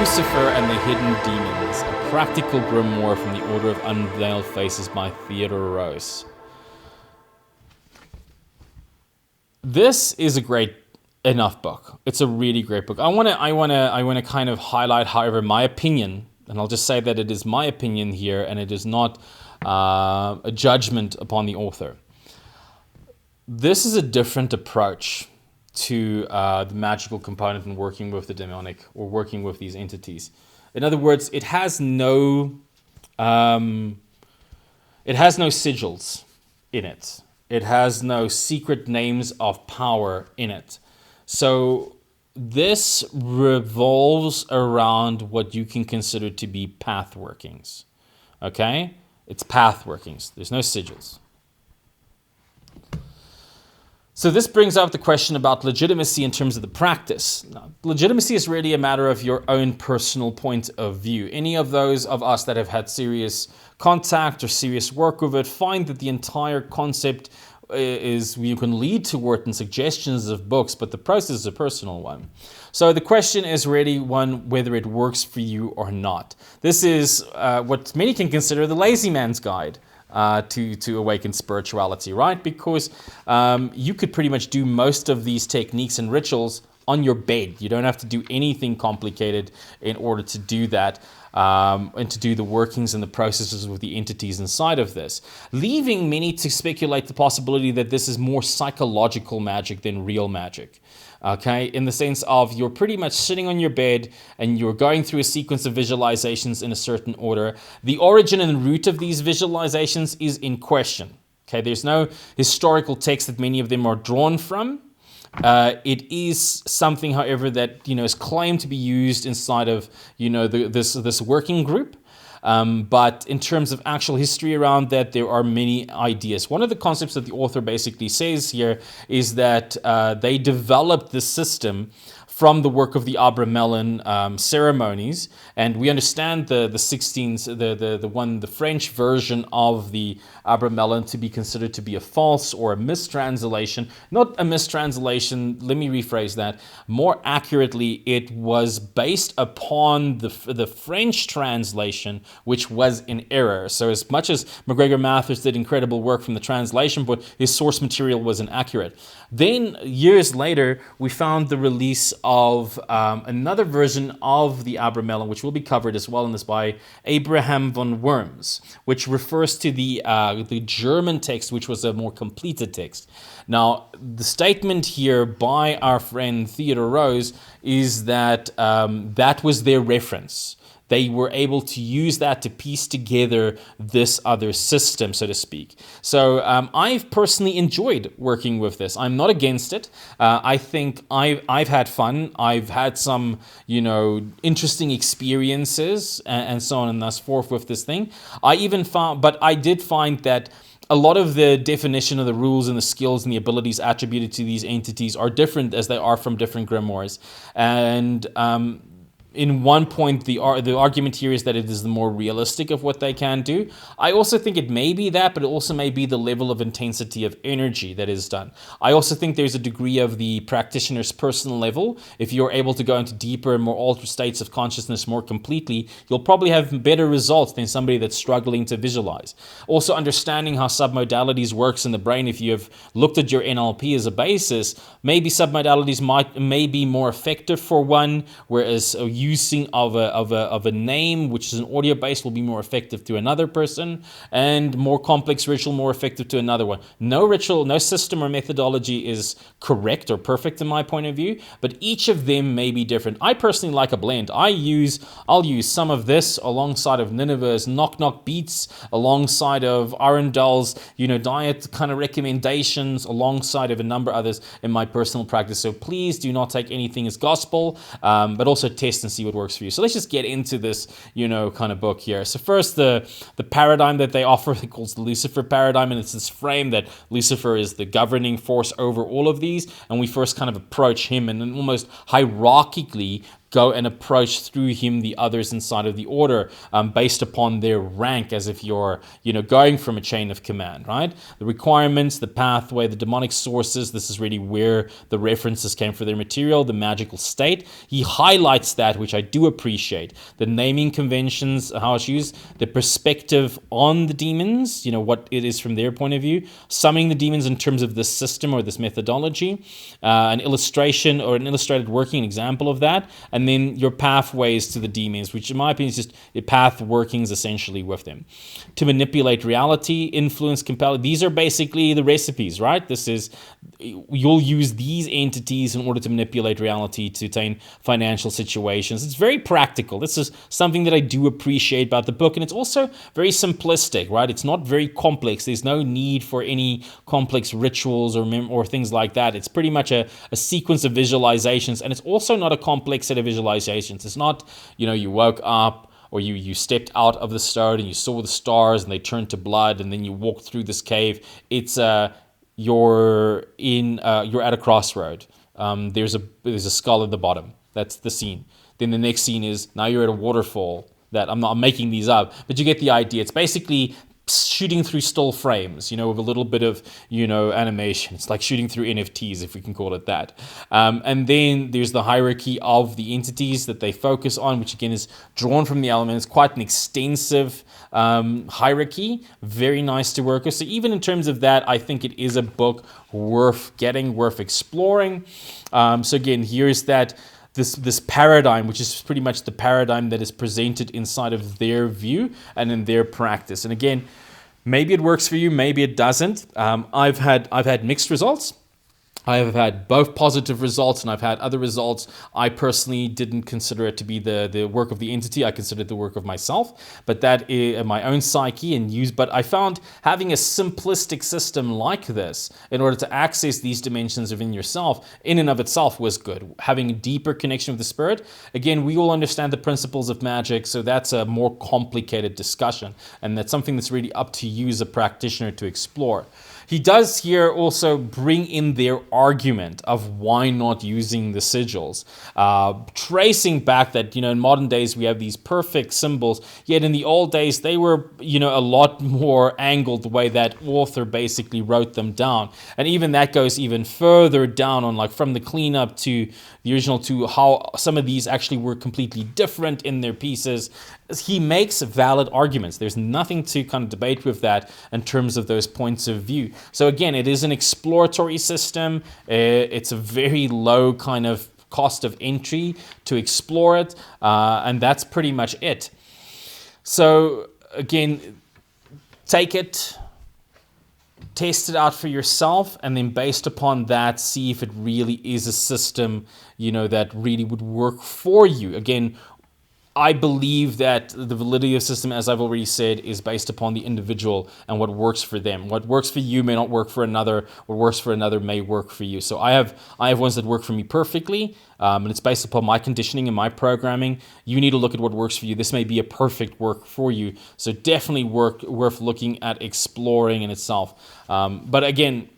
Lucifer and the Hidden Demons, a practical grimoire from the Order of Unveiled Faces by Theodore Ross. This is a great enough book. It's a really great book. I want to kind of highlight, however, my opinion, and I'll just say that it is my opinion here, and it is not a judgment upon the author. This is a different approach to the magical component in working with the demonic or working with these entities. In other words, it has no sigils in it. It has no secret names of power in it. So this revolves around what you can consider to be path workings. Okay? It's path workings. There's no sigils. So this brings up the question about legitimacy in terms of the practice. Now, legitimacy is really a matter of your own personal point of view. Any of those of us that have had serious contact or serious work with it find that the entire concept is, you can lead toward and suggestions of books, but the process is a personal one. So the question is really one whether it works for you or not. This is what many can consider the lazy man's guide to awaken spirituality, right? Because you could pretty much do most of these techniques and rituals on your bed. You don't have to do anything complicated in order to do that. And to do the workings and the processes with the entities inside of this, leaving many to speculate the possibility that this is more psychological magic than real magic. Okay, in the sense of you're pretty much sitting on your bed and you're going through a sequence of visualizations in a certain order. The origin and root of these visualizations is in question. Okay, there's no historical text that many of them are drawn from. It is something, however, that is claimed to be used inside of this working group. But in terms of actual history around that, there are many ideas. One of the concepts that the author basically says here is that they developed this system from the work of the Abramelin ceremonies, and we understand the French version of the Abramelin to be considered to be a false or a mistranslation. Not a mistranslation, let me rephrase that. More accurately, it was based upon the French translation, which was in error. So as much as MacGregor Mathers did incredible work from the translation, but his source material was inaccurate. Then, years later, we found the release of another version of the Abramelin, which will be covered as well in this by Abraham von Worms, which refers to the German text, which was a more completed text. Now, the statement here by our friend Theodore Ross is that that was their reference. They were able to use that to piece together this other system, so to speak. So I've personally enjoyed working with this. I'm not against it. I think I've had fun. I've had some, interesting experiences and so on and thus forth with this thing. I did find that a lot of the definition of the rules and the skills and the abilities attributed to these entities are different as they are from different grimoires. And in one point, the argument here is that it is the more realistic of what they can do. I also think it may be that, but it also may be the level of intensity of energy that is done. I also think there's a degree of the practitioner's personal level. If you're able to go into deeper and more altered states of consciousness more completely, you'll probably have better results than somebody that's struggling to visualize. Also, understanding how submodalities works in the brain, if you have looked at your NLP as a basis, maybe submodalities may be more effective for one, whereas using of a name, which is an audio base, will be more effective to another person, and more complex ritual more effective to another one. No ritual, no system or methodology is correct or perfect in my point of view, but each of them may be different. I personally like a blend. I'll use some of this alongside of Nineveh's knock beats, alongside of Arundel's diet kind of recommendations, alongside of a number of others in my personal practice. So please do not take anything as gospel, but also test and see what works for you. So let's just get into this, kind of book here. So first, the paradigm that they offer, they call it the Lucifer paradigm, and it's this frame that Lucifer is the governing force over all of these, and we first kind of approach him and then almost hierarchically go and approach through him the others inside of the order, based upon their rank, as if you're, going from a chain of command, right? The requirements, the pathway, the demonic sources, this is really where the references came for their material, the magical state. He highlights that, which I do appreciate. The naming conventions, how it's used, the perspective on the demons, what it is from their point of view, summoning the demons in terms of this system or this methodology, an illustration or an illustrated working example of that, and then your pathways to the demons, which in my opinion is just a path workings essentially with them. To manipulate reality, influence, compel, these are basically the recipes, right? You'll use these entities in order to manipulate reality to attain financial situations. It's very practical. This is something that I do appreciate about the book, and it's also very simplistic, right? It's not very complex. There's no need for any complex rituals or things like that. It's pretty much a sequence of visualizations, and it's also not a complex set of visualizations. It's not, you woke up, or you stepped out of the stone and you saw the stars and they turned to blood, and then you walked through this cave. It's you're at a crossroad. There's a skull at the bottom. That's the scene. Then the next scene is now you're at a waterfall. I'm making these up, but you get the idea. It's basically shooting through still frames, with a little bit of, animation. It's like shooting through NFTs, if we can call it that. And then there's the hierarchy of the entities that they focus on, which again is drawn from the elements. Quite an extensive hierarchy. Very nice to work with. So even in terms of that, I think it is a book worth getting, worth exploring. So again, here's that. This paradigm, which is pretty much the paradigm that is presented inside of their view and in their practice. And again, maybe it works for you, maybe it doesn't. I've had mixed results. I have had both positive results, and I've had other results. I personally didn't consider it to be the work of the entity. I considered it the work of myself, but that is my own psyche and use. But I found having a simplistic system like this in order to access these dimensions within yourself, in and of itself, was good. Having a deeper connection with the spirit. Again, we all understand the principles of magic, so that's a more complicated discussion, and that's something that's really up to you as a practitioner to explore. He does here also bring in their argument of why not using the sigils, tracing back that, in modern days we have these perfect symbols, yet in the old days they were, a lot more angled the way that author basically wrote them down. And even that goes even further down on, like, from the cleanup to the original, to how some of these actually were completely different in their pieces. He makes valid arguments. There's nothing to kind of debate with that in terms of those points of view. So again, it is an exploratory system. It's a very low kind of cost of entry to explore it, and that's pretty much it. So again, take it, test it out for yourself, and then based upon that, see if it really is a system, that really would work for you. Again, I believe that the validity of the system, as I've already said, is based upon the individual and what works for them. What works for you may not work for another. What works for another may work for you. So I have ones that work for me perfectly, and it's based upon my conditioning and my programming. You need to look at what works for you. This may be a perfect work for you. So definitely worth looking at exploring in itself. But again,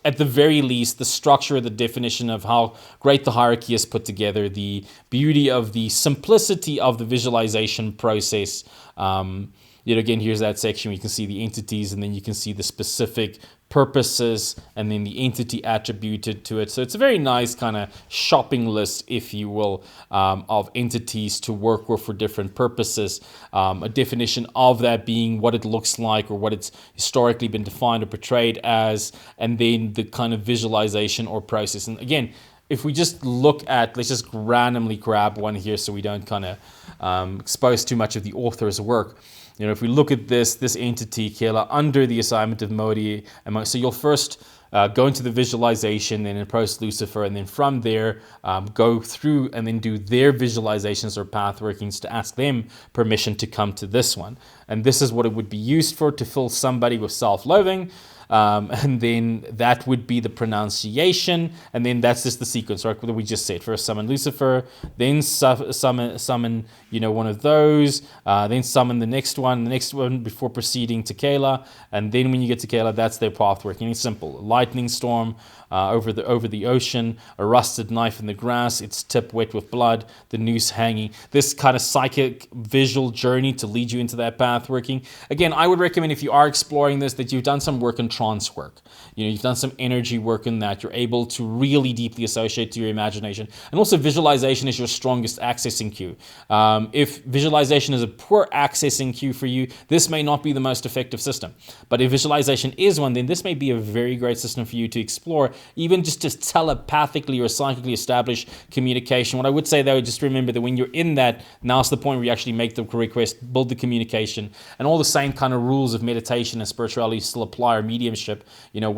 at the very least, the structure, the definition of how great the hierarchy is put together, the beauty of the simplicity of the visualization process. Again, here's that section where you can see the entities, and then you can see the specific purposes, and then the entity attributed to it. So it's a very nice kind of shopping list, if you will, of entities to work with for different purposes. A definition of that being what it looks like, or what it's historically been defined or portrayed as, and then the kind of visualization or process. And again, if we just look at, let's just randomly grab one here so we don't kind of expose too much of the author's work. If we look at this entity, Kela, under the assignment of Modi, so you'll first go into the visualization, then approach Lucifer, and then from there go through and then do their visualizations or path workings to ask them permission to come to this one. And this is what it would be used for: to fill somebody with self-loathing, and then that would be the pronunciation, and then that's just the sequence, right? What we just said. First summon Lucifer, then summon one of those, then summon the next one before proceeding to Takealot, and then when you get to Takealot, that's their path working. It's simple: a lightning storm over the ocean, a rusted knife in the grass, its tip wet with blood, the noose hanging. This kind of psychic visual journey to lead you into that path working. Again, I would recommend, if you are exploring this, that you've done some work in trance work. You've done some energy work in that. You're able to really deeply associate to your imagination. And also, visualization is your strongest accessing cue. If visualization is a poor accessing cue for you, this may not be the most effective system. But if visualization is one, then this may be a very great system for you to explore, even just to telepathically or psychically establish communication. What I would say, though, just remember that when you're in that, now's the point where you actually make the request, build the communication, and all the same kind of rules of meditation and spirituality still apply, or mediumship.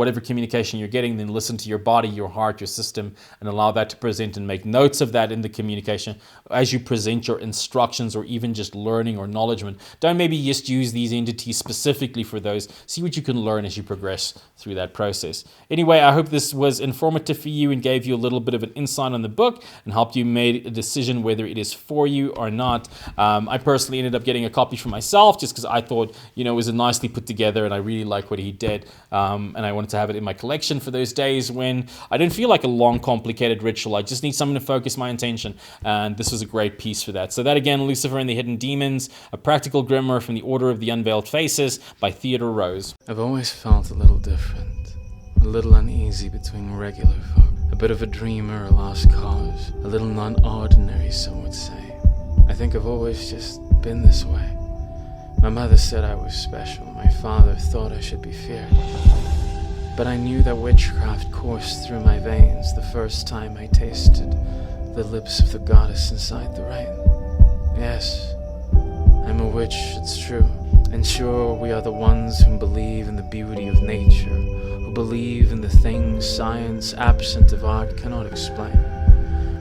Whatever communication you're getting, then listen to your body, your heart, your system, and allow that to present, and make notes of that in the communication as you present your instructions, or even just learning or acknowledgement. Don't maybe just use these entities specifically for those. See what you can learn as you progress through that process. Anyway, I hope this was informative for you and gave you a little bit of an insight on the book and helped you make a decision whether it is for you or not. I personally ended up getting a copy for myself just because I thought, it was nicely put together, and I really like what he did. And I wanted to have it in my collection for those days when I didn't feel like a long, complicated ritual. I just need something to focus my attention. And this was a great piece for that. So that, again, Lucifer and the Hidden Demons, a practical grimoire from the Order of the Unveiled Faces by Theodore Ross. I've always felt a little different, a little uneasy between regular folk, a bit of a dreamer, a lost cause, a little non-ordinary, some would say. I think I've always just been this way. My mother said I was special. My father thought I should be feared. But I knew that witchcraft coursed through my veins the first time I tasted the lips of the goddess inside the rain. Yes, I'm a witch, it's true. And sure, we are the ones who believe in the beauty of nature, who believe in the things science, absent of art, cannot explain,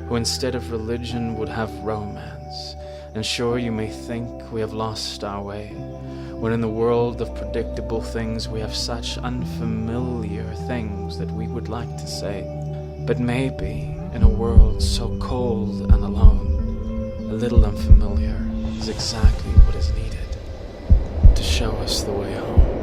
who instead of religion would have romance. And sure, you may think we have lost our way, when in the world of predictable things we have such unfamiliar things that we would like to say. But maybe in a world so cold and alone, a little unfamiliar is exactly what is needed to show us the way home.